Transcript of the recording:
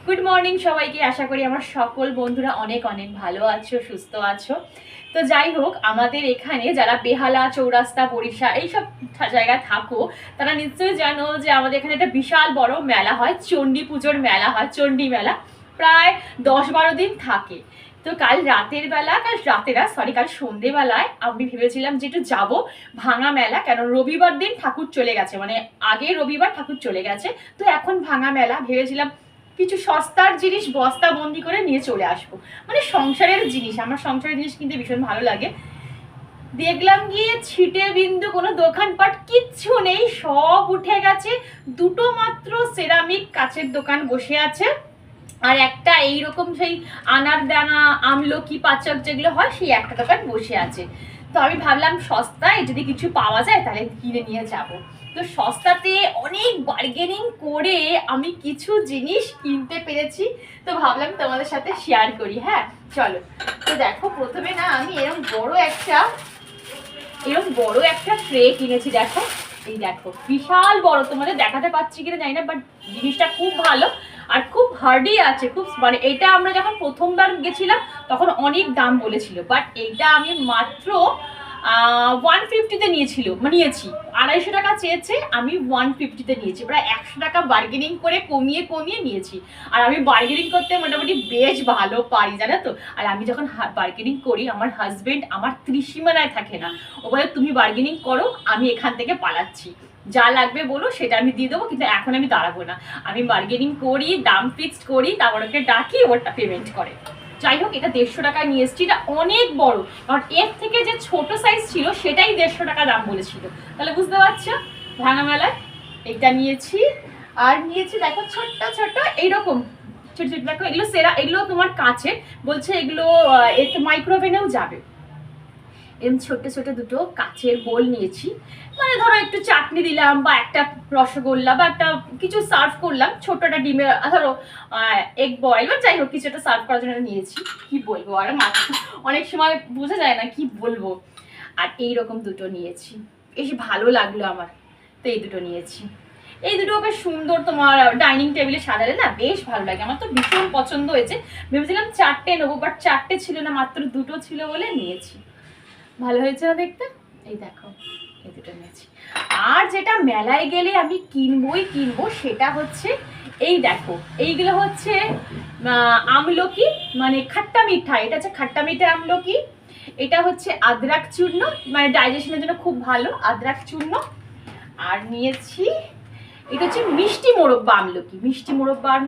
Good morning সবাইকে। আশা করি আমার সকল বন্ধুরা অনেক অনেক ভালো আছো, সুস্থ আছো। তো যাই হোক, আমাদের এখানে যারা বেহালা, চৌরাস্তা, বরিশা এইসব জায়গায় থাকো তারা নিশ্চয়ই জানো যে আমাদের এখানে একটা বিশাল বড় মেলা হয়, চণ্ডী পুজোর মেলা হয়, চণ্ডী মেলা। প্রায় 10-12 দিন থাকে। তো কাল সন্ধেবেলায় আমি ভেবেছিলাম যে একটু যাবো ভাঙা মেলা, কেন রবিবার দিন ঠাকুর চলে গেছে, মানে আগে রবিবার ঠাকুর চলে গেছে। তো এখন ভাঙা মেলা, ভেবেছিলাম কিছু সস্তার জিনিস বস্তা বন্দি করে নিয়ে চলে আসবো, মানে সংসারের জিনিস। আমার সংসারের জিনিস কিনতে ভীষণ ভালো লাগে। দেখলাম গিয়ে ছিটে বিন্দু কোনো দোকানপাট কিচ্ছু নেই, সব উঠে গেছে। দুটো মাত্র সেরামিক কাচের দোকান বসে আছে, আর একটা এইরকম সেই আনার দানা, আমলকি, পাচক যেগুলো হয় সেই একটা দোকান বসে আছে। তো আমি ভাবলাম সস্তায় যদি কিছু পাওয়া যায় তাহলে কিনে নিয়ে যাব। তো সস্তাতে অনেক বার্গেনিং করে আমি কিছু জিনিস কিনতে পেরেছি, তো ভাবলাম তোমাদের সাথে শেয়ার করি। হ্যাঁ চলো। তো দেখো, প্রথমে না আমি এরকম বড় একটা ট্রে কিনেছি। দেখো, এই দেখো বিশাল বড়, তোমাদের দেখাতে পাচ্ছি কিনা জানি না, বাট জিনিসটা খুব ভালো আর খুব হার্ডি আছে, খুব মানে এটা আমরা যখন প্রথমবার গেছিলাম তখন অনেক দাম বলেছিল, বাট এইটা আমি মাত্র 150-তে নিয়েছি। 250 টাকা চেয়েছে, আমি 150-তে নিয়েছি। প্রায় 100 টাকা বার্গেনিং করে কমিয়ে নিয়েছি। আর আমি বার্গেনিং করতে মোটামুটি বেশ ভালো পারি, জানো তো। আর আমি যখন বার্গেনিং করি, আমার হাজবেন্ড আমার ত্রিসীমানায় থাকে না, ও বলে তুমি বার্গেনিং করো, আমি এখান থেকে পালাচ্ছি, যা লাগবে বলো সেটা আমি দিয়ে দেবো, কিন্তু এখন আমি দাঁড়াবো না। আমি বার্গেনিং করি, দাম ফিক্সড করি, তারপর ওকে ডাকি, ওটা পেমেন্ট করে। যাই হোক, এটা 150 টাকায় নিয়ে এসেছি। এটা অনেক বড়, কারণ এর থেকে যে ছোট সাইজ ছিল সেটাই 150 টাকা দাম বলেছিল। তাহলে বুঝতে পারছো, ভাঙা মেলায় এইটা নিয়েছি। আর নিয়েছি দেখো ছোট্ট ছোট্ট এইরকম ছোট ছোট, দেখো এগুলো এগুলো তোমার কাছে বলছে, এগুলো এতে মাইক্রোওভেনেও যাবে। এরকম ছোট ছোট দুটো কাচের বোল নিয়েছি, মানে ধরো একটু চাটনি দিলাম বা একটা রসগোল্লা বা একটা কিছু সার্ভ করলাম, ছোট একটা ডিমের ধরো এগ বয়েল বা যাই হোক কিছু একটা সার্ভ করার জন্য নিয়েছি। কি বলবো আর, অনেক সময় বোঝা যায় না কি বলবো। আর এইরকম দুটো নিয়েছি, বেশ ভালো লাগলো আমার, তো এই দুটো নিয়েছি। এই দুটো বেশ সুন্দর, তোমার ডাইনিং টেবিলে সাজালে না বেশ ভালো লাগে, আমার তো ভীষণ পছন্দ হয়েছে। ভেবেছিলাম 4টে নেবো, বাট 4টে ছিল না, মাত্র দুটো ছিল বলে নিয়েছি। ভালো হয়েছে না দেখতে? এই দেখো, এই দুটো নিয়েছি। আর যেটা মেলায় গেলে আমি কিনবো সেটা হচ্ছে এই দেখো, এইগুলো হচ্ছে আমলকি, মানে খাট্টা মিঠা। এটা হচ্ছে খাট্টা মিঠা আমলকি। এটা হচ্ছে আদরাক চূর্ণ, মানে ডাইজেশনের জন্য খুব ভালো আদরাক চূর্ণ। আর নিয়েছি এটা হচ্ছে মিষ্টি মোরব্বা আমলকি, মিষ্টি মোরব্বা